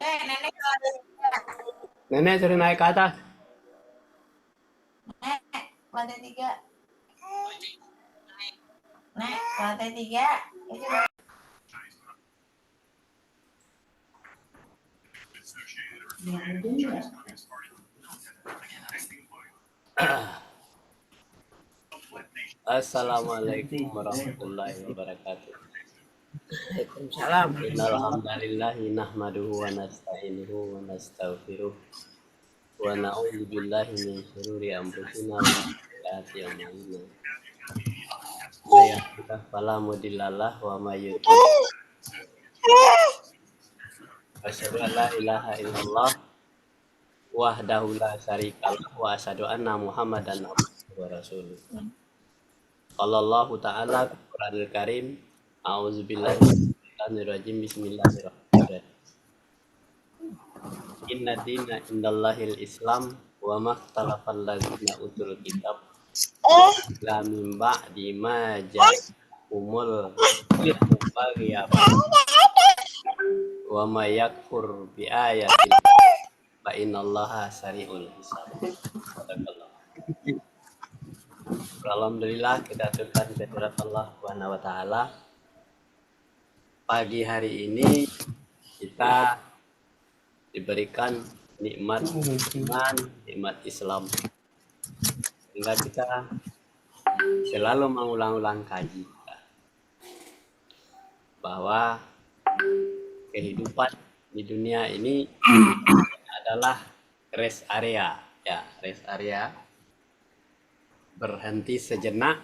Nenek kalau ada tiga. Nenek suruh naik ke atas. Nek, lantai tiga. Nek, lantai tiga. Itu Assalamualaikum warahmatullahi wabarakatuh. Waalaikumsalam. Innal hamdalillahi nahmaduhu wa nasta'inuhu wa nastaghfiruh wa na'udzu billahi min shururi anfusina wa min sayyiati a'malina. May yahdihillahu fala mudhillalah wa may yudlil asyhadu an la ilaha illallah wahdahu la syarikalah wa asyhadu anna Muhammadan abduhu wa rasuluh. Qala Allah ta'ala fil Qur'anil Karim, a'udzubillahi minasyaitonir rajim, bismillahirrahmanirrahim. Inna dina indallahil Islam wa makhtalafal ladzina utul kitab la min ba'di ma ja'ahumul ilmu baghyan wa may yakfur bi ayatin fa innallaha sari'ul hisab. Alhamdulillah, kita aturkan kehadirat Allah Subhanahu wa taala. Pagi hari ini kita diberikan nikmat iman, nikmat Islam, sehingga kita selalu mengulang-ulang kaji bahwa kehidupan di dunia ini adalah rest area, ya, rest area, berhenti sejenak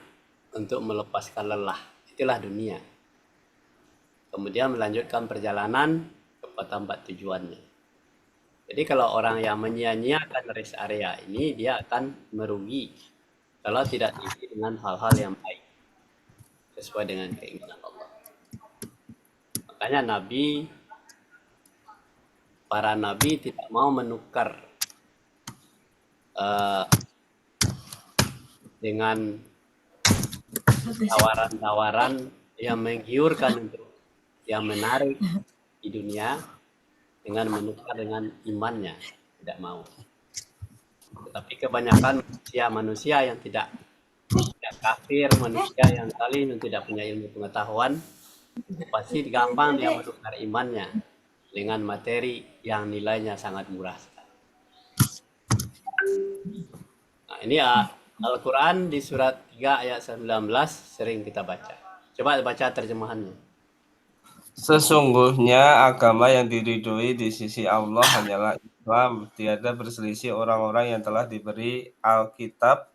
untuk melepaskan lelah. Itulah dunia. Kemudian melanjutkan perjalanan kepada tempat tujuannya. Jadi kalau orang yang menyia-nyiakan rest area ini, dia akan merugi kalau tidak diisi dengan hal-hal yang baik sesuai dengan keinginan Allah. Makanya para nabi tidak mau menukar dengan tawaran-tawaran yang menggiurkan, yang menarik di dunia, dengan menukar dengan imannya, tidak mau. Tetapi kebanyakan manusia yang tidak kafir, manusia yang saling tidak punya ilmu pengetahuan, pasti gampang dia menukar imannya dengan materi yang nilainya sangat murah. Nah, ini Al-Quran di surat 3 ayat 19 sering kita baca. Coba baca terjemahannya. Sesungguhnya agama yang diridhoi di sisi Allah hanyalah Islam. Tiada berselisih orang-orang yang telah diberi Alkitab,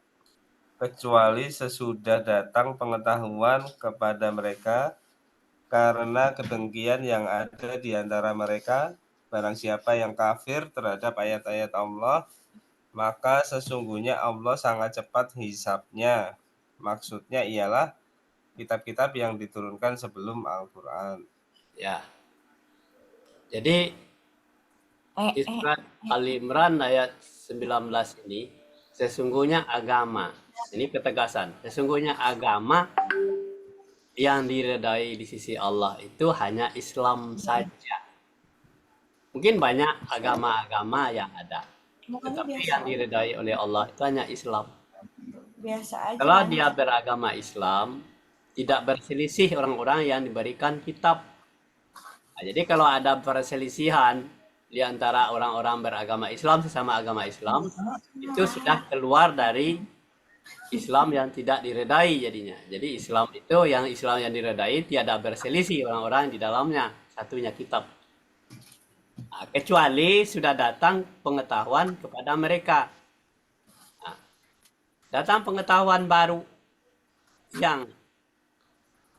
kecuali sesudah datang pengetahuan kepada mereka karena kedengkian yang ada di antara mereka. Barang siapa yang kafir terhadap ayat-ayat Allah, maka sesungguhnya Allah sangat cepat hisabnya. Maksudnya ialah kitab-kitab yang diturunkan sebelum Al-Quran. Ya. Jadi di surat Ali Imran ayat 19 ini, sesungguhnya agama, ini ketegasan, sesungguhnya agama yang diridai di sisi Allah itu hanya Islam saja. Mungkin banyak agama-agama yang ada, tetapi yang diridai oleh Allah itu hanya Islam. biasa aja. Kalau dia beragama Islam, tidak berselisih orang-orang yang diberikan kitab. Nah, jadi kalau ada perselisihan di antara orang-orang beragama Islam, sesama agama Islam, itu sudah keluar dari Islam yang tidak diredai jadinya. Jadi Islam yang diredai tiada berselisih orang-orang di dalamnya, satunya kitab. Nah, kecuali sudah datang pengetahuan kepada mereka. Nah, datang pengetahuan baru yang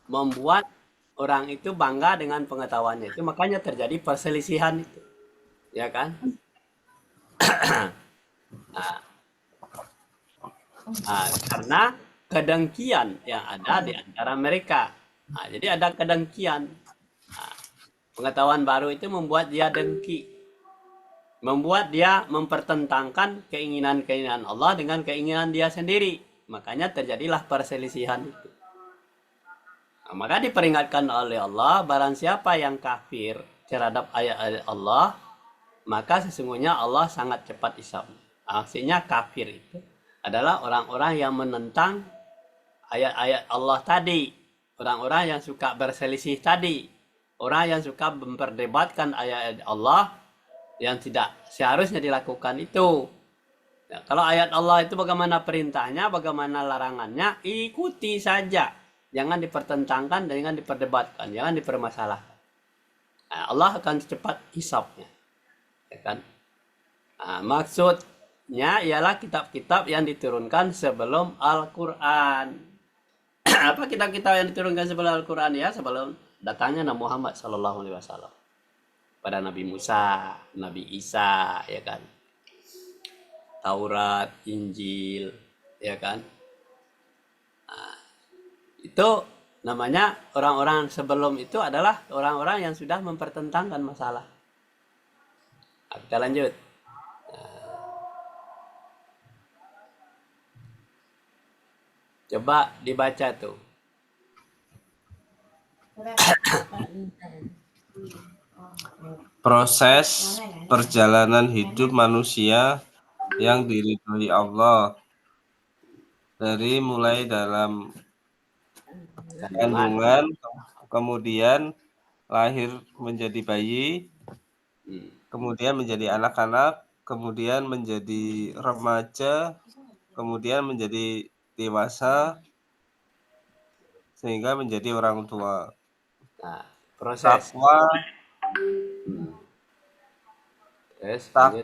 membuat orang itu bangga dengan pengetahuannya itu, makanya terjadi perselisihan itu, ya kan? Karena kedengkian yang ada di antara mereka. Jadi ada kedengkian. Pengetahuan baru itu membuat dia dengki, membuat dia mempertentangkan keinginan-keinginan Allah dengan keinginan dia sendiri. Makanya terjadilah perselisihan itu. Nah, maka diperingatkan oleh Allah, barang siapa yang kafir terhadap ayat-ayat Allah, maka sesungguhnya Allah sangat cepat hisab. Artinya kafir itu adalah orang-orang yang menentang ayat-ayat Allah tadi, orang-orang yang suka berselisih tadi, orang yang suka memperdebatkan ayat-ayat Allah yang tidak seharusnya dilakukan itu. Ya, kalau ayat Allah itu bagaimana perintahnya, bagaimana larangannya, ikuti saja. Jangan dipertentangkan, jangan diperdebatkan, jangan dipermasalahkan. Nah, Allah akan cepat hisabnya. Ya kan? Nah, maksudnya ialah kitab-kitab yang diturunkan sebelum Al-Quran. Apa kitab-kitab yang diturunkan sebelum Al-Quran? Ya, sebelum datangnya Nabi Muhammad SAW. Pada Nabi Musa, Nabi Isa, ya kan? Taurat, Injil, ya kan? Nah, itu namanya orang-orang sebelum itu adalah orang-orang yang sudah mempertentangkan masalah. Nah, kita lanjut. Coba dibaca tuh. Proses perjalanan hidup manusia yang diridhoi Allah dari mulai dalam kandungan, kemudian lahir menjadi bayi, kemudian menjadi anak-anak, kemudian menjadi remaja, kemudian menjadi dewasa, sehingga menjadi orang tua. Nah, proses. Takwa, Yes, tak-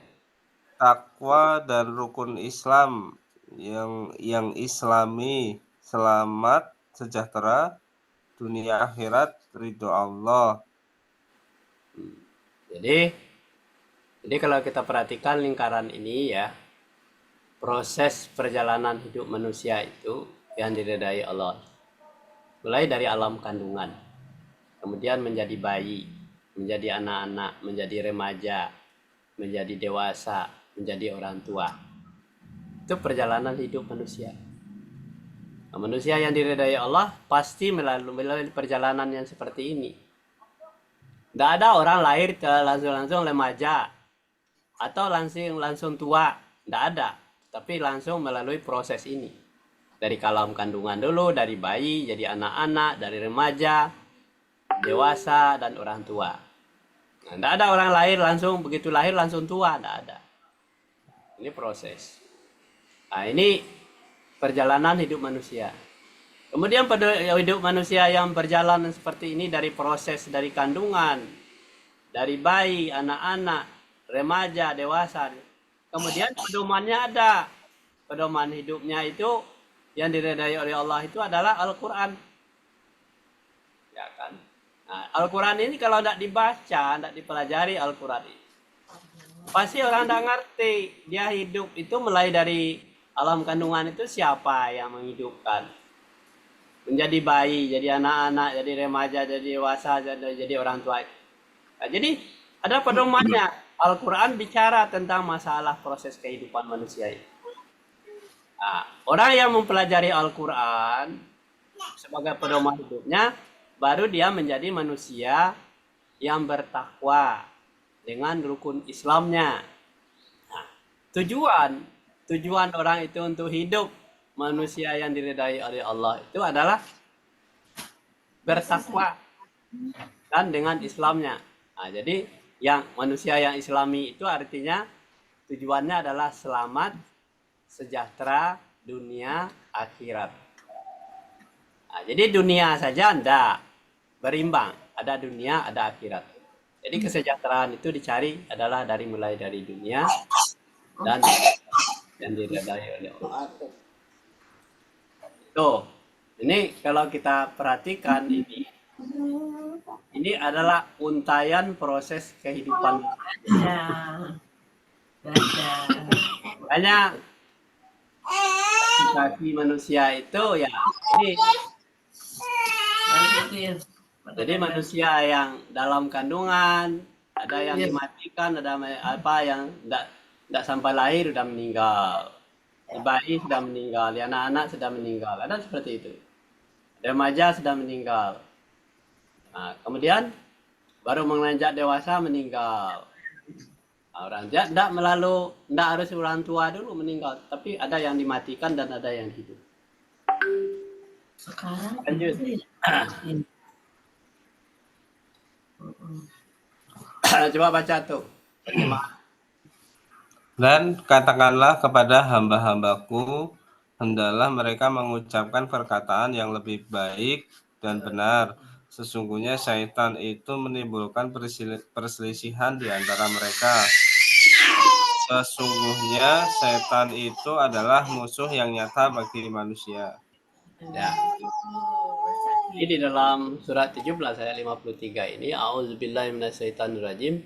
takwa dan rukun Islam yang Islami, selamat, sejahtera, dunia akhirat, ridho Allah. Jadi kalau kita perhatikan lingkaran ini ya, proses perjalanan hidup manusia itu yang diridai Allah. Mulai dari alam kandungan, kemudian menjadi bayi, menjadi anak-anak, menjadi remaja, menjadi dewasa, menjadi orang tua. Itu perjalanan hidup manusia. Nah, manusia yang diridai Allah pasti melalui perjalanan yang seperti ini. Tidak ada orang lahir langsung remaja atau langsung tua, tidak ada. Tapi langsung melalui proses ini. Dari alam kandungan dulu, dari bayi, jadi anak-anak, dari remaja, dewasa, dan orang tua. Nah, tidak ada orang lahir langsung, begitu lahir langsung tua, tidak ada. Ini proses. Nah, ini perjalanan hidup manusia. Kemudian pada hidup manusia yang berjalan seperti ini dari proses, dari kandungan, dari bayi, anak-anak, remaja, dewasa. Kemudian pedomannya ada. Pedoman hidupnya itu yang diridai oleh Allah itu adalah Al-Quran. Ya kan? Nah, Al-Quran ini kalau tidak dibaca, tidak dipelajari Al-Quran ini, pasti orang tidak ngerti. Dia hidup itu mulai dari alam kandungan itu siapa yang menghidupkan. Menjadi bayi, jadi anak-anak, jadi remaja, jadi dewasa, jadi orang tua. Nah, jadi ada pedomannya. Al-Quran bicara tentang masalah proses kehidupan manusia ini. Nah, orang yang mempelajari Al-Quran sebagai pedoman hidupnya, baru dia menjadi manusia yang bertakwa dengan rukun Islamnya. Nah, tujuan orang itu untuk hidup manusia yang diridai oleh Allah itu adalah bertakwa dan dengan Islamnya. Nah, jadi yang manusia yang Islami itu artinya tujuannya adalah selamat, sejahtera, dunia, akhirat. Nah, jadi dunia saja tidak berimbang, ada dunia, ada akhirat. Jadi kesejahteraan itu dicari adalah mulai dari dunia dan yang diridai oleh Allah. Tuh, ini kalau kita perhatikan ini adalah untaian proses kehidupan. Makanya kaki manusia itu ya ini. Jadi manusia yang dalam kandungan, ada yang dimatikan, ada apa yang tidak sampai lahir sudah meninggal. Bayi sudah meninggal, anak-anak sudah meninggal. Ada seperti itu. Remaja sudah meninggal. Nah, kemudian baru menginjak dewasa meninggal. Orang tidak melalui, tidak harus orang tua dulu meninggal, tapi ada yang dimatikan dan ada yang hidup. Sekarang Lanjut. itu ya. Coba baca tuh. Dan katakanlah kepada hamba-hambaku, hendaklah mereka mengucapkan perkataan yang lebih baik dan benar. Sesungguhnya syaitan itu menimbulkan perselisihan di antara mereka. Sesungguhnya setan itu adalah musuh yang nyata bagi manusia. Ya. Ini di dalam surat 17 ayat 53 ini, A'udzubillahi minasyaitonirrajim.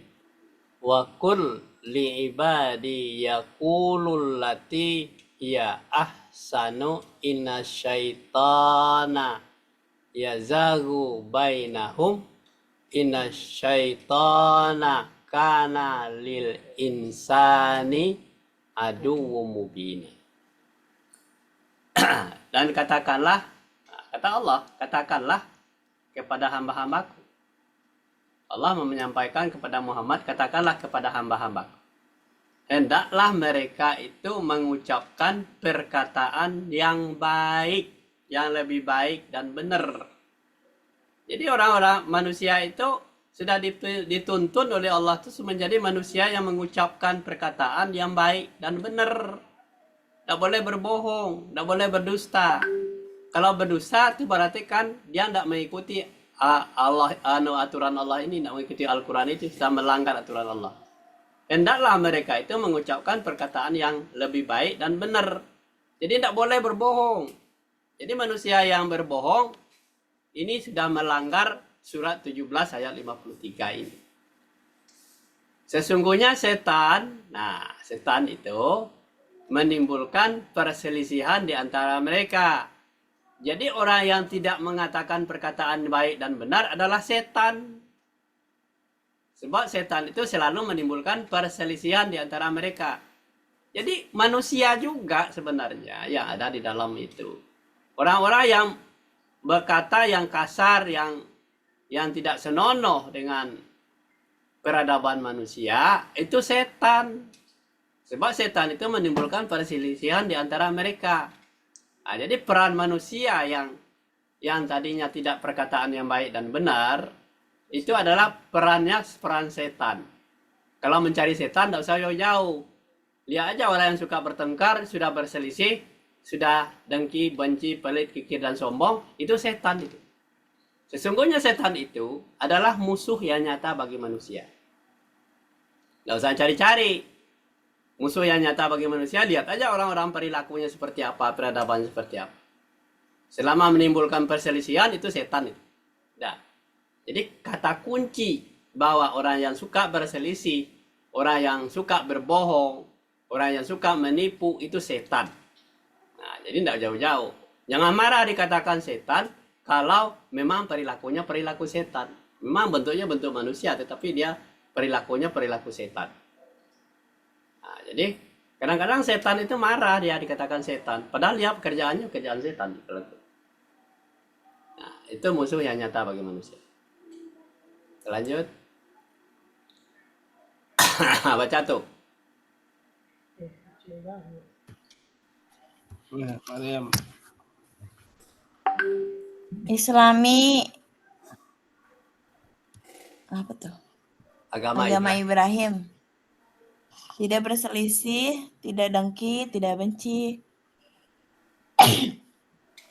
Wa qul li ibadi yaqulul lati ya ahsanu inasyaitana yazagu bainahum inasyaitana kana lil insani aduwwum mubin. Dan katakanlah, kata Allah, katakanlah kepada hamba-hambaku. Allah menyampaikan kepada Muhammad, katakanlah kepada hamba-hambaku. Hendaklah mereka itu mengucapkan perkataan yang baik, yang lebih baik dan benar. Jadi orang-orang manusia itu sudah dituntun oleh Allah itu menjadi manusia yang mengucapkan perkataan yang baik dan benar. Tidak boleh berbohong, tidak boleh berdusta. Kalau berdusta itu berarti kan dia tidak mengikuti aturan Allah ini, tidak mengikuti Al-Quran itu, sudah melanggar aturan Allah. Hendaklah mereka itu mengucapkan perkataan yang lebih baik dan benar. Jadi tidak boleh berbohong. Jadi manusia yang berbohong ini sudah melanggar surat 17 ayat 53 ini. Sesungguhnya setan itu menimbulkan perselisihan di antara mereka. Jadi orang yang tidak mengatakan perkataan baik dan benar adalah setan. Sebab setan itu selalu menimbulkan perselisihan di antara mereka. Jadi manusia juga sebenarnya yang ada di dalam itu. Orang-orang yang berkata yang kasar, yang tidak senonoh dengan peradaban manusia, itu setan. Sebab setan itu menimbulkan perselisihan di antara mereka. Nah, jadi peran manusia yang tadinya tidak perkataan yang baik dan benar, itu adalah peran setan. Kalau mencari setan, tidak usah jauh-jauh. Lihat aja orang yang suka bertengkar, sudah berselisih, sudah dengki, benci, pelit, kikir, dan sombong, itu setan itu. Sesungguhnya setan itu adalah musuh yang nyata bagi manusia. Tidak usah cari-cari. Musuh yang nyata bagi manusia, lihat aja orang-orang perilakunya seperti apa, peradabannya seperti apa. Selama menimbulkan perselisihan, itu setan itu. Nah, jadi kata kunci bahwa orang yang suka berselisih, orang yang suka berbohong, orang yang suka menipu, itu setan. Nah, jadi tidak jauh-jauh. Jangan marah dikatakan setan, kalau memang perilakunya perilaku setan. Memang bentuknya bentuk manusia, tetapi dia perilakunya perilaku setan. Nah, jadi kadang-kadang setan itu marah dia dikatakan setan. Padahal dia pekerjaannya pekerjaan setan. Nah, itu musuh yang nyata bagi manusia. Lanjut. Baca tuh. Ya, Mariam. Islami apa tuh? Agama Ibrahim. Tidak berselisih, tidak dengki, tidak benci,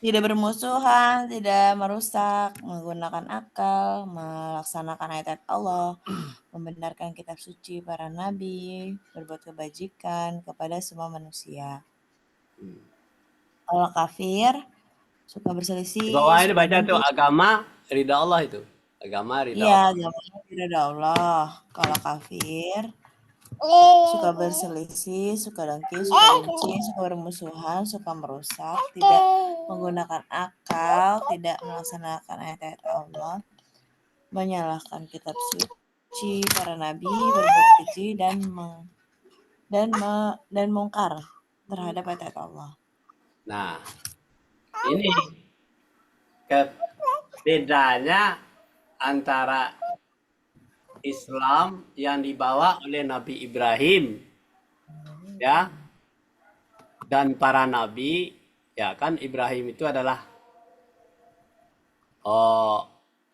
tidak bermusuhan, tidak merusak, menggunakan akal, melaksanakan ayat-ayat Allah, membenarkan kitab suci para nabi, berbuat kebajikan kepada semua manusia. Kalau kafir, suka berselisih. Di bawah ini suka baca tuh dengki. agama ridha Allah itu. Agama ridha Iya, Allah. agamanya ridha Allah. Kalau kafir, suka berselisih, suka dengki, suka benci, suka bermusuhan, suka merusak, tidak menggunakan akal, tidak melaksanakan ayat-ayat Allah, menyalahkan kitab suci para nabi, berbuat keji dan mungkar terhadap ayat-ayat Allah. Nah, ini bedanya antara Islam yang dibawa oleh Nabi Ibrahim, ya, dan para nabi, ya kan Ibrahim itu adalah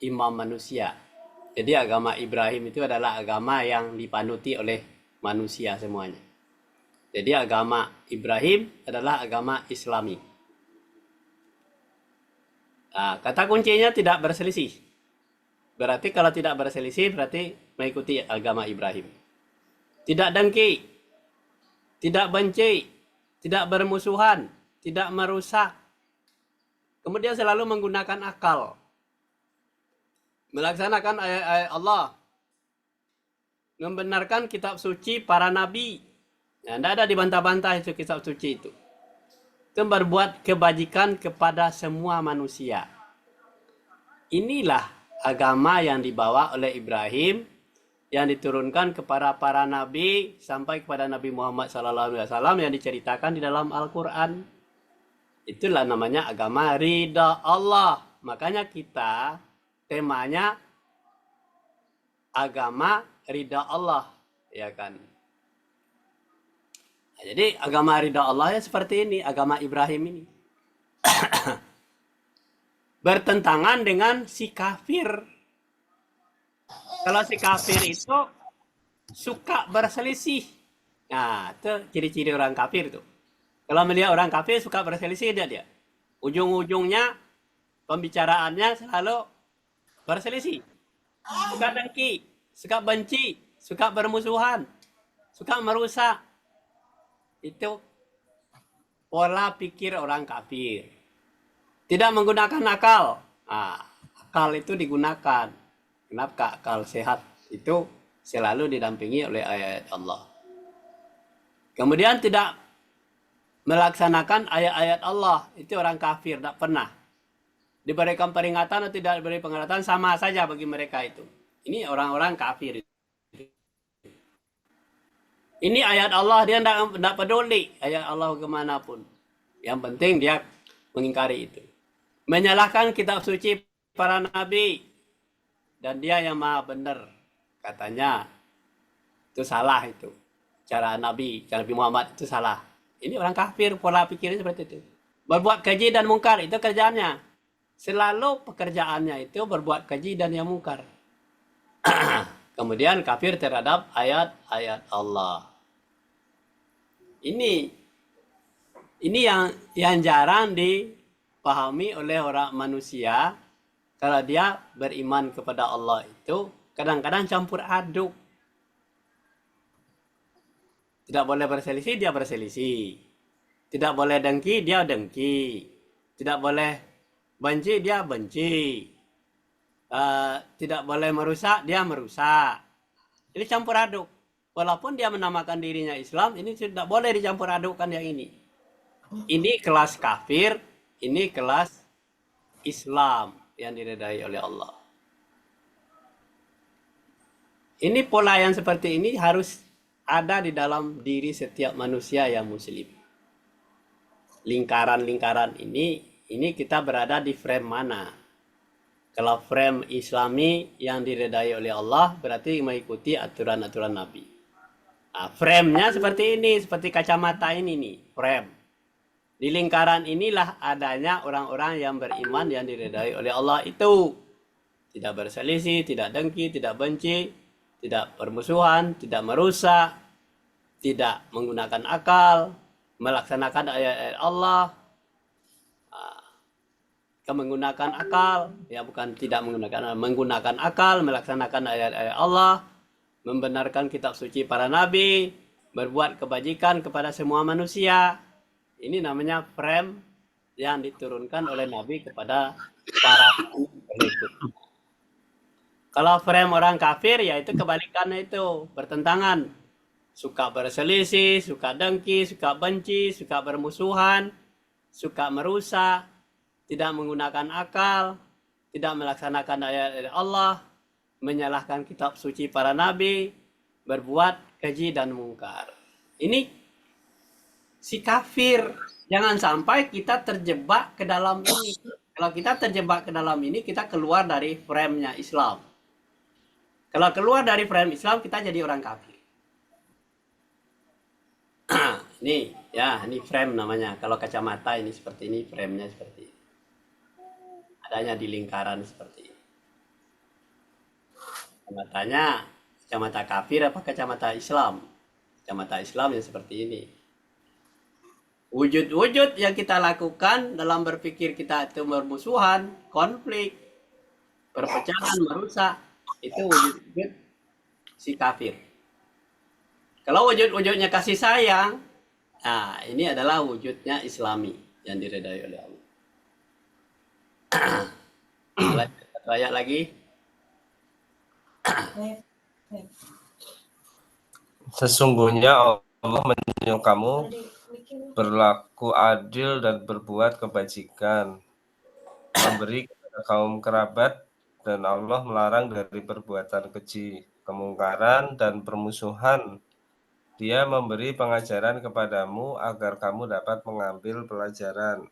imam manusia. Jadi agama Ibrahim itu adalah agama yang dipanuti oleh manusia semuanya. Jadi agama Ibrahim adalah agama Islami. Nah, kata kuncinya tidak berselisih. Berarti kalau tidak berselisih berarti mengikuti agama Ibrahim. Tidak dengki, tidak benci, tidak bermusuhan, tidak merusak. Kemudian selalu menggunakan akal. Melaksanakan ayat-ayat Allah. Membenarkan kitab suci para nabi. Nah, tidak ada dibantah-bantah itu kitab suci itu. Itu berbuat kebajikan kepada semua manusia. Inilah agama yang dibawa oleh Ibrahim, yang diturunkan kepada para nabi sampai kepada Nabi Muhammad SAW yang diceritakan di dalam Al-Quran. Itulah namanya agama ridha Allah. Makanya kita temanya agama ridha Allah, ya kan? Nah, jadi agama ridha Allah ya seperti ini, agama Ibrahim ini. Bertentangan dengan si kafir. Kalau si kafir itu suka berselisih. Nah, itu ciri-ciri orang kafir tuh. Kalau melihat orang kafir suka berselisih dia. Ujung-ujungnya pembicaraannya selalu berselisih. Suka dengki, suka benci, suka bermusuhan, suka merusak. Itu pola pikir orang kafir. Tidak menggunakan akal. Nah, akal itu digunakan. Kenapa? Akal sehat itu selalu didampingi oleh ayat Allah. Kemudian tidak melaksanakan ayat-ayat Allah. Itu orang kafir, tidak pernah. Diberikan peringatan atau tidak diberi peringatan sama saja bagi mereka itu. Ini orang-orang kafir. Ini ayat Allah, dia tidak peduli ayat Allah kemanapun. Yang penting dia mengingkari itu. Menyalahkan kitab suci para nabi. Dan dia yang maha benar. Katanya itu salah itu. Cara Nabi Muhammad itu salah. Ini orang kafir, pola pikirnya seperti itu. Berbuat keji dan mungkar, itu kerjaannya. Selalu pekerjaannya itu berbuat keji dan yang mungkar. Kemudian kafir terhadap ayat-ayat Allah. Ini yang jarang dipahami oleh orang manusia. Kalau dia beriman kepada Allah itu kadang-kadang campur aduk. Tidak boleh berselisih, dia berselisih. Tidak boleh dengki, dia dengki. Tidak boleh benci, dia benci. Tidak boleh merusak, dia merusak. Ini campur aduk. Walaupun dia menamakan dirinya Islam, ini tidak boleh dicampur adukkan yang ini. Ini kelas kafir, ini kelas Islam yang diridai oleh Allah. Ini pola yang seperti ini harus ada di dalam diri setiap manusia yang muslim. Lingkaran-lingkaran ini kita berada di frame mana? Kalau frame Islami yang diridai oleh Allah berarti mengikuti aturan-aturan Nabi. Nah, frame-nya seperti ini, seperti kacamata ini nih, frame. Di lingkaran inilah adanya orang-orang yang beriman yang diridai oleh Allah itu. Tidak berselisih, tidak dengki, tidak benci, tidak permusuhan, tidak merusak, tidak menggunakan akal, melaksanakan ayat-ayat Allah, menggunakan akal, ya bukan tidak menggunakan akal, melaksanakan ayat-ayat Allah, membenarkan kitab suci para nabi, berbuat kebajikan kepada semua manusia. Ini namanya frame yang diturunkan oleh Nabi kepada para pengikut. Kalau frame orang kafir, ya itu kebalikannya itu, bertentangan. Suka berselisih, suka dengki, suka benci, suka bermusuhan, suka merusak, tidak menggunakan akal, tidak melaksanakan ayat Allah, menyalahkan kitab suci para nabi, berbuat keji dan mungkar. Ini si kafir. Jangan sampai kita terjebak ke dalam ini. Kalau kita terjebak ke dalam ini, kita keluar dari frame-nya Islam. Kalau keluar dari frame Islam, kita jadi orang kafir. Ini, ya, ini frame namanya. Kalau kacamata ini seperti ini, framenya seperti ini. Adanya di lingkaran seperti ini. Kacamatanya, kacamata kafir apa kacamata Islam? Kacamata Islam yang seperti ini. Wujud-wujud yang kita lakukan dalam berpikir kita itu bermusuhan, konflik, perpecahan, merusak, itu wujud-wujud si kafir. Kalau wujud-wujudnya kasih sayang, nah ini adalah wujudnya Islami yang diredai oleh Allah. Satu ayat lagi. Sesungguhnya Allah menyuruh kamu berlaku adil dan berbuat kebajikan, memberi kepada kaum kerabat, dan Allah melarang dari perbuatan keji, kemungkaran, dan permusuhan. Dia memberi pengajaran kepadamu agar kamu dapat mengambil pelajaran.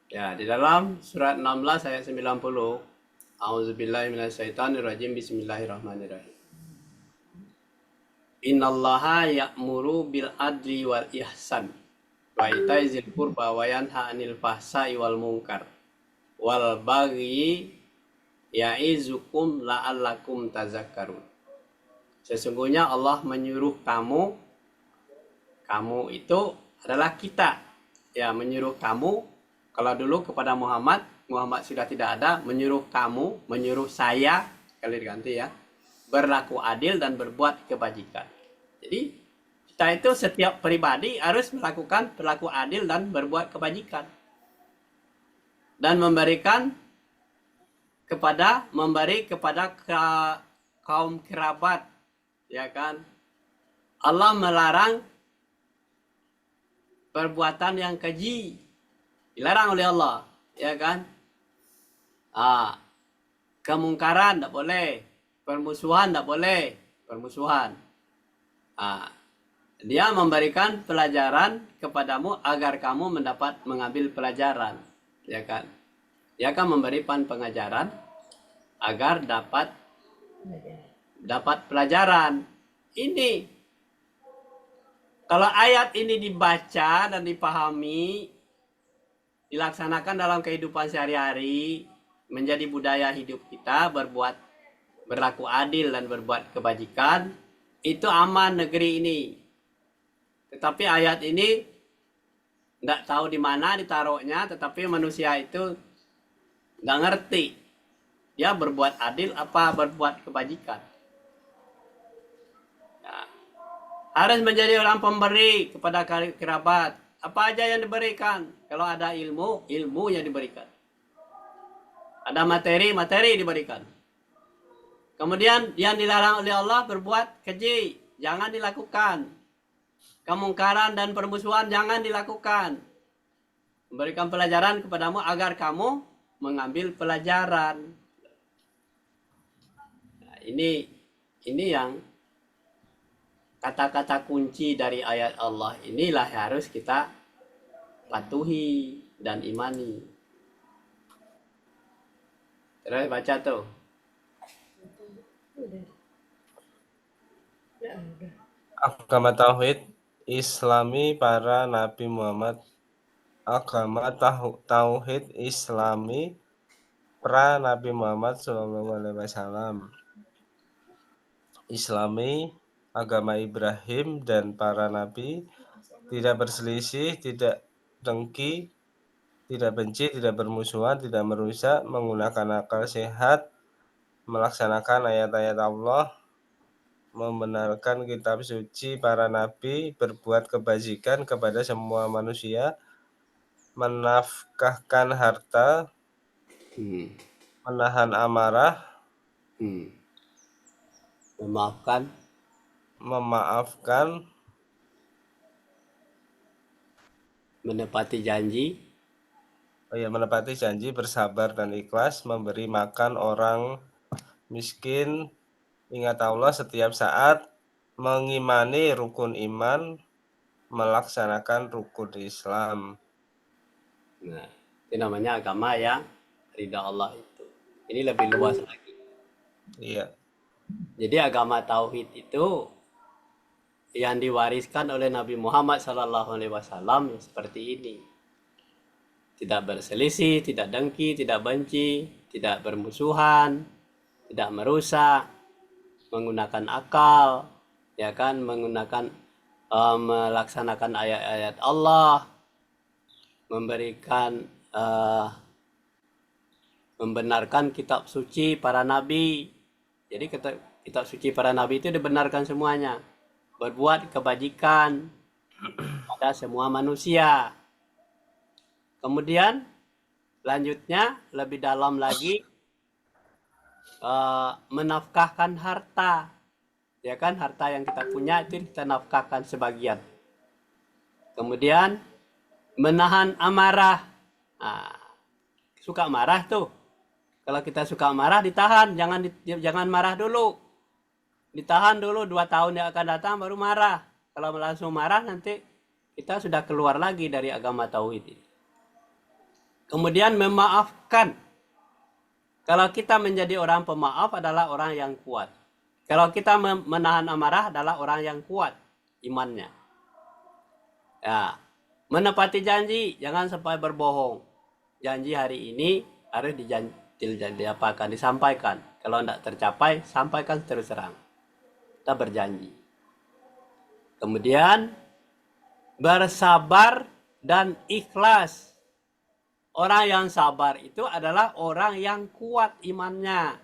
Ya, di dalam surat 16 ayat 90. A'udzubillahi minasyaitonirrajim. Bismillahirrahmanirrahim. Innallaha ya'muru bil adli wal ihsan wa ita'i dzil qurba wa yanha 'anil fahsai wal munkar wal baghi ya'izukum la'allakum tazakkarun. Sesungguhnya Allah menyuruh kamu itu adalah kita. Ya, menyuruh kamu. Kalau dulu kepada Muhammad sudah tidak ada, menyuruh kamu, menyuruh saya, kali diganti ya, berlaku adil dan berbuat kebajikan. Jadi kita itu setiap pribadi harus melakukan berlaku adil dan berbuat kebajikan. Dan memberi kepada kaum kerabat, ya kan? Allah melarang perbuatan yang keji, dilarang oleh Allah, ya kan? Kemungkaran tidak boleh, permusuhan tidak boleh, permusuhan. Dia memberikan pelajaran kepadamu agar kamu mengambil pelajaran, ya kan? Dia akan memberikan pengajaran agar dapat pelajaran. Ini kalau ayat ini dibaca dan dipahami, dilaksanakan dalam kehidupan sehari-hari, menjadi budaya hidup kita, berlaku adil dan berbuat kebajikan, itu aman negeri ini. Tetapi ayat ini tidak tahu di mana ditaruhnya, tetapi manusia itu nggak ngerti dia berbuat adil apa berbuat kebajikan. Nah, harus menjadi orang pemberi kepada kerabat. Apa aja yang diberikan? Kalau ada ilmu yang diberikan. Ada materi diberikan. Kemudian yang dilarang oleh Allah berbuat keji, jangan dilakukan. Kemungkaran dan permusuhan jangan dilakukan. Memberikan pelajaran kepadamu agar kamu mengambil pelajaran. Nah, ini yang kata-kata kunci dari ayat Allah inilah harus kita patuhi dan imani. Terus baca tuh. Agama Tauhid Islami para Nabi Muhammad. Agama Tauhid Islami pra Nabi Muhammad SAW. Islami, agama Ibrahim dan para nabi, tidak berselisih, tidak dengki, tidak benci, tidak bermusuhan, tidak merusak, menggunakan akal sehat, melaksanakan ayat-ayat Allah, membenarkan kitab suci para nabi, berbuat kebajikan kepada semua manusia, menafkahkan harta, menahan amarah, memaafkan, menepati janji, menepati janji, bersabar dan ikhlas, memberi makan orang miskin, ingat Allah setiap saat, mengimani rukun iman, melaksanakan rukun Islam. Nah, itu namanya agama yang ridha Allah itu. Ini lebih luas lagi. Iya. Jadi agama tauhid itu yang diwariskan oleh Nabi Muhammad SAW seperti ini. Tidak berselisih, tidak dengki, tidak benci, tidak bermusuhan, tidak merusak, menggunakan akal, ya kan, melaksanakan ayat-ayat Allah, membenarkan kitab suci para nabi. Jadi kitab suci para nabi itu dibenarkan semuanya. Berbuat kebajikan pada semua manusia. Kemudian lanjutnya lebih dalam lagi, menafkahkan harta. Ya kan, harta yang kita punya itu kita nafkahkan sebagian. Kemudian menahan amarah. Nah, suka marah tuh. Kalau kita suka marah ditahan, jangan marah dulu. Ditahan dulu 2 tahun yang akan datang baru marah. Kalau langsung marah nanti kita sudah keluar lagi dari agama tauhid ini. Kemudian memaafkan. Kalau kita menjadi orang pemaaf adalah orang yang kuat. Kalau kita menahan amarah adalah orang yang kuat imannya. Ya, menepati janji, jangan sampai berbohong. Janji hari ini harus disampaikan. Kalau tidak tercapai, sampaikan terus terang. Kita berjanji. Kemudian bersabar dan ikhlas. Orang yang sabar itu adalah orang yang kuat imannya.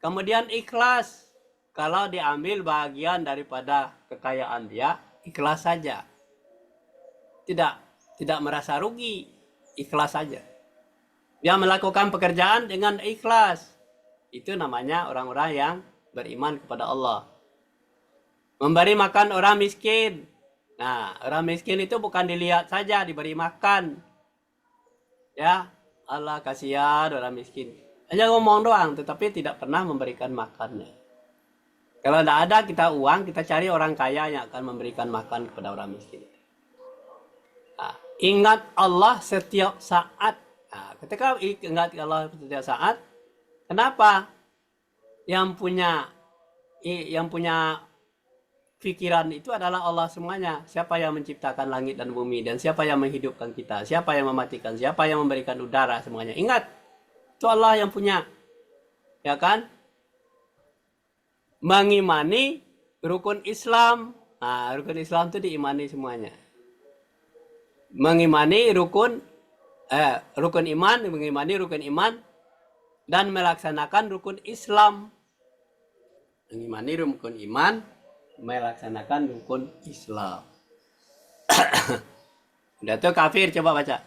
Kemudian ikhlas. Kalau diambil bagian daripada kekayaan dia, ikhlas saja. Tidak merasa rugi, ikhlas saja. Dia melakukan pekerjaan dengan ikhlas. Itu namanya orang-orang yang beriman kepada Allah. Memberi makan orang miskin. Nah, orang miskin itu bukan dilihat saja, diberi makan. Ya, Allah kasihan orang miskin. Hanya ngomong doang, tetapi tidak pernah memberikan makannya. Kalau tidak ada kita uang, kita cari orang kaya yang akan memberikan makan kepada orang miskin. Nah, ingat Allah setiap saat. Nah, ketika ingat Allah setiap saat, kenapa? Yang punya pikiran itu adalah Allah semuanya. Siapa yang menciptakan langit dan bumi, dan siapa yang menghidupkan kita, siapa yang mematikan, siapa yang memberikan udara, semuanya. Ingat, itu Allah yang punya. Ya kan? Mengimani rukun Islam. Nah, rukun Islam itu diimani semuanya. Mengimani rukun iman, mengimani rukun iman, dan melaksanakan rukun Islam. Mengimani rukun iman, melaksanakan rukun Islam. Udah tuh kafir, coba baca.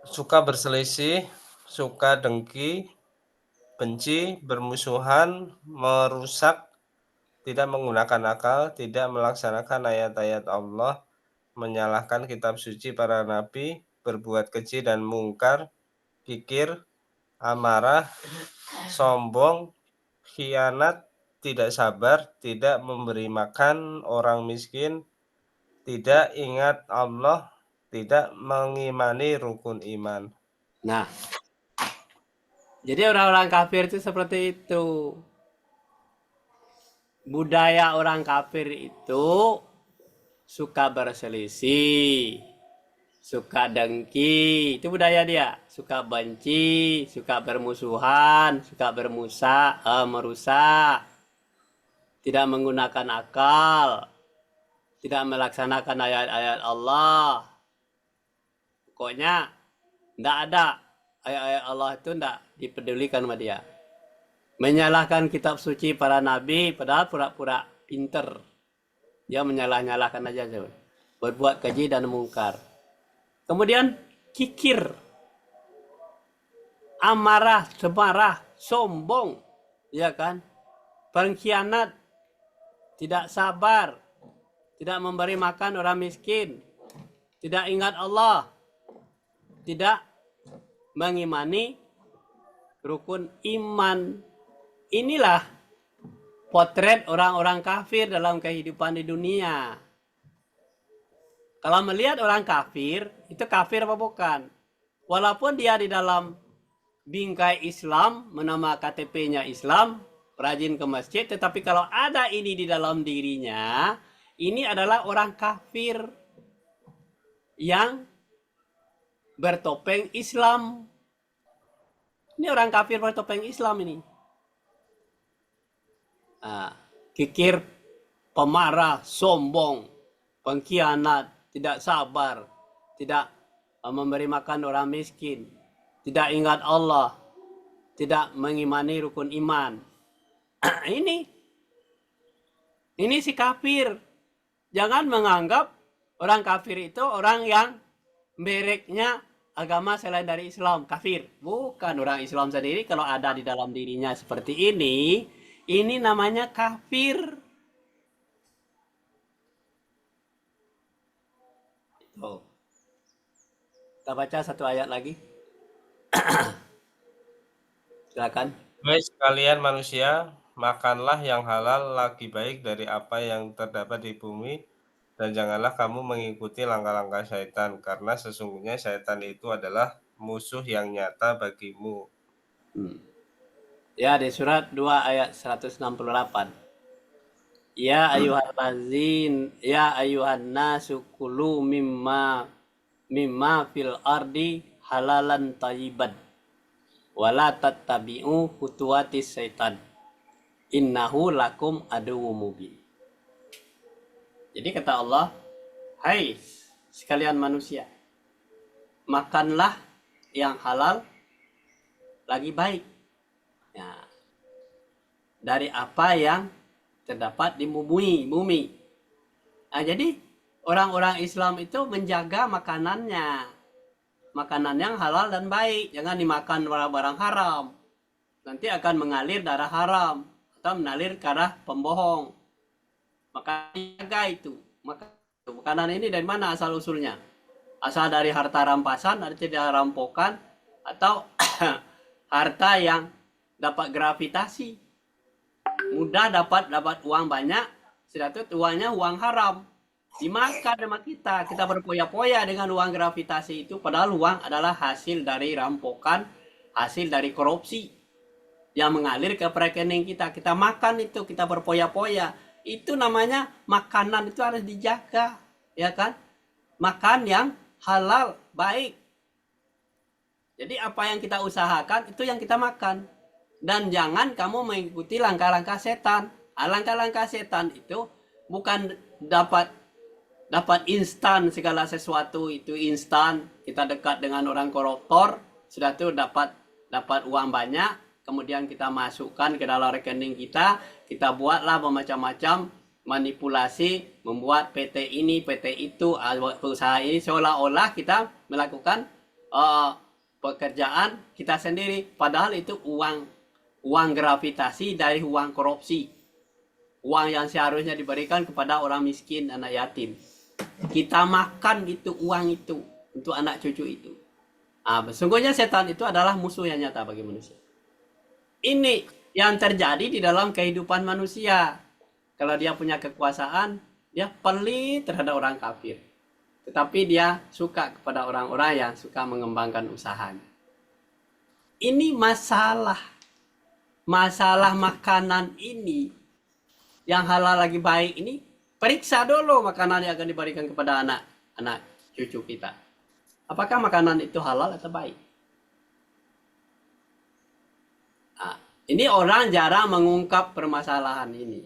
Suka berselisih, suka dengki, benci, bermusuhan, merusak, tidak menggunakan akal, tidak melaksanakan ayat-ayat Allah, menyalahkan kitab suci para nabi, berbuat keji dan mungkar, kikir, amarah, sombong, khianat, tidak sabar, tidak memberi makan orang miskin, tidak ingat Allah, tidak mengimani rukun iman. Nah, jadi orang-orang kafir itu seperti itu. Budaya orang kafir itu suka berselisih, suka dengki, itu budaya dia. Suka benci, suka bermusuhan, suka merusak, tidak menggunakan akal, tidak melaksanakan ayat-ayat Allah. Pokoknya tidak ada ayat-ayat Allah itu tidak dipedulikan sama dia. Menyalahkan kitab suci para nabi padahal pura-pura pinter. Dia menyalah-nyalahkan aja. Berbuat keji dan mungkar. Kemudian kikir. Amarah, semarah, sombong. Ya kan? Pengkhianat. Tidak sabar. Tidak memberi makan orang miskin. Tidak ingat Allah. Tidak mengimani rukun iman. Inilah potret orang-orang kafir dalam kehidupan di dunia. Kalau melihat orang kafir, itu kafir apa bukan? Walaupun dia di dalam bingkai Islam, nama KTP-nya Islam, rajin ke masjid, tetapi kalau ada ini di dalam dirinya, ini adalah orang kafir yang bertopeng Islam. Ini orang kafir bertopeng Islam ini. Kikir, pemarah, sombong, pengkhianat, tidak sabar, tidak memberi makan orang miskin, tidak ingat Allah, tidak mengimani rukun iman. Ini si kafir. Jangan menganggap orang kafir itu orang yang mereknya agama selain dari Islam, kafir. Bukan, orang Islam sendiri kalau ada di dalam dirinya seperti ini namanya kafir. Oh. Kita baca satu ayat lagi. Silakan. Baik sekalian manusia, makanlah yang halal lagi baik dari apa yang terdapat di bumi, dan janganlah kamu mengikuti langkah-langkah syaitan, karena sesungguhnya syaitan itu adalah musuh yang nyata bagimu. Ya, di surat 2 ayat 168. Ya ayuhan nasu kulu mimma fil ardi halalan thayyiban wala tattabi'u khutuwatis syaitan innahu lakum aduwwum mubin. Jadi kata Allah, hai sekalian manusia, makanlah yang halal lagi baik. Ya, dari apa yang terdapat di bumi. Nah, jadi orang-orang Islam itu menjaga makanannya. Makanan yang halal dan baik. Jangan dimakan barang-barang haram. Nanti akan mengalir darah haram. Atau mengalir ke arah pembohong. Maka jaga itu. Makanan ini dari mana asal usulnya? Asal dari harta rampasan, dari tidak rampokan, atau harta yang dapat gravitasi. Mudah dapat uang banyak, sudah itu uangnya uang haram. Dimakan sama kita berpoya-poya dengan uang gravitasi itu, padahal uang adalah hasil dari rampokan, hasil dari korupsi yang mengalir ke rekening kita. Kita makan itu, kita berpoya-poya. Itu namanya makanan itu harus dijaga, ya kan? Makan yang halal, baik. Jadi apa yang kita usahakan itu yang kita makan. Dan jangan kamu mengikuti langkah-langkah setan. Langkah-langkah setan itu bukan dapat instan, segala sesuatu itu instan. Kita dekat dengan orang koruptor, sudah itu dapat uang banyak, kemudian kita masukkan ke dalam rekening kita buatlah macam-macam manipulasi, membuat PT ini, PT itu, perusahaan ini, seolah-olah kita melakukan pekerjaan kita sendiri, padahal itu uang gravitasi dari uang korupsi, uang yang seharusnya diberikan kepada orang miskin, anak yatim. Kita makan itu uang itu untuk anak cucu itu. Sesungguhnya setan itu adalah musuh yang nyata bagi manusia. Ini yang terjadi di dalam kehidupan manusia. Kalau dia punya kekuasaan, dia pelit terhadap orang kafir. Tetapi dia suka kepada orang-orang yang suka mengembangkan usahanya. Ini masalah makanan ini yang halal lagi baik ini, periksa dulu makanan yang akan diberikan kepada anak cucu kita. Apakah makanan itu halal atau baik? Ini orang jarang mengungkap permasalahan ini.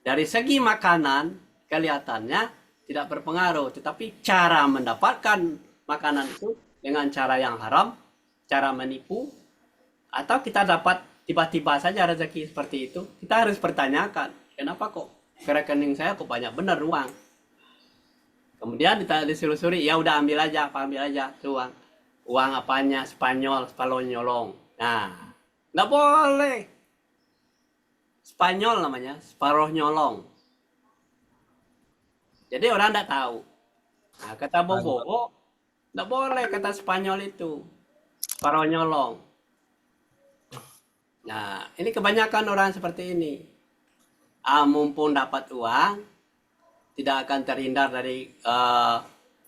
Dari segi makanan kelihatannya tidak berpengaruh, tetapi cara mendapatkan makanan itu dengan cara yang haram, cara menipu, atau kita dapat tiba-tiba saja rezeki seperti itu, kita harus pertanyakan, kenapa kok ke rekening saya kok banyak benar uang? Kemudian ditelusuri, ya udah ambil aja tuh uang apanya, Spanyol nyolong. Nah, nggak boleh. Spanyol namanya, separuh nyolong. Jadi orang nggak tahu. Nah, kata Bobo, nggak boleh kata Spanyol itu, separuh nyolong. Nah, ini kebanyakan orang seperti ini. Mumpung dapat uang, tidak akan terhindar dari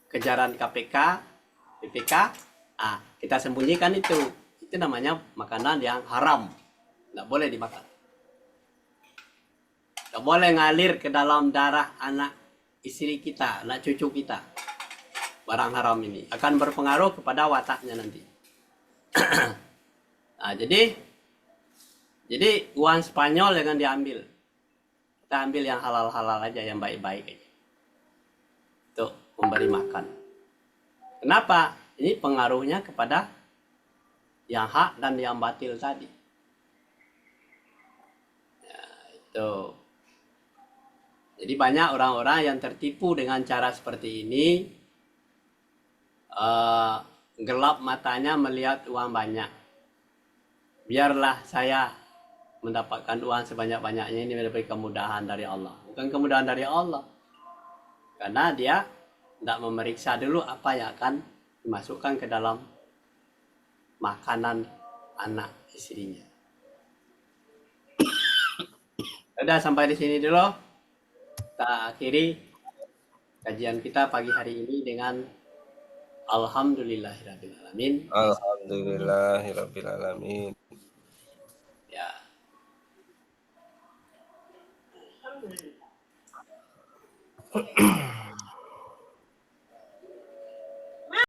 kejaran KPK, BPK. Kita sembunyikan itu Itu namanya makanan yang haram. Nggak boleh dimakan. Nggak boleh ngalir ke dalam darah anak istri kita, anak cucu kita. Barang haram ini akan berpengaruh kepada wataknya nanti. Nah, jadi uang Spanyol jangan diambil. Kita ambil yang halal-halal aja, yang baik-baik aja. Untuk memberi makan. Kenapa? Ini pengaruhnya kepada yang hak dan yang batil tadi. Ya, itu. Jadi banyak orang-orang yang tertipu dengan cara seperti ini. Gelap matanya melihat uang banyak. Biarlah saya mendapatkan uang sebanyak-banyaknya, ini mendapat kemudahan dari Allah. Bukan kemudahan dari Allah. Karena dia tidak memeriksa dulu apa yang akan dimasukkan ke dalam makanan anak istrinya. Sudah sampai di sini dulu. Kita akhiri kajian kita pagi hari ini dengan Alhamdulillahirrahmanirrahim. Alhamdulillahirrahmanirrahim. Ya. Alhamdulillah.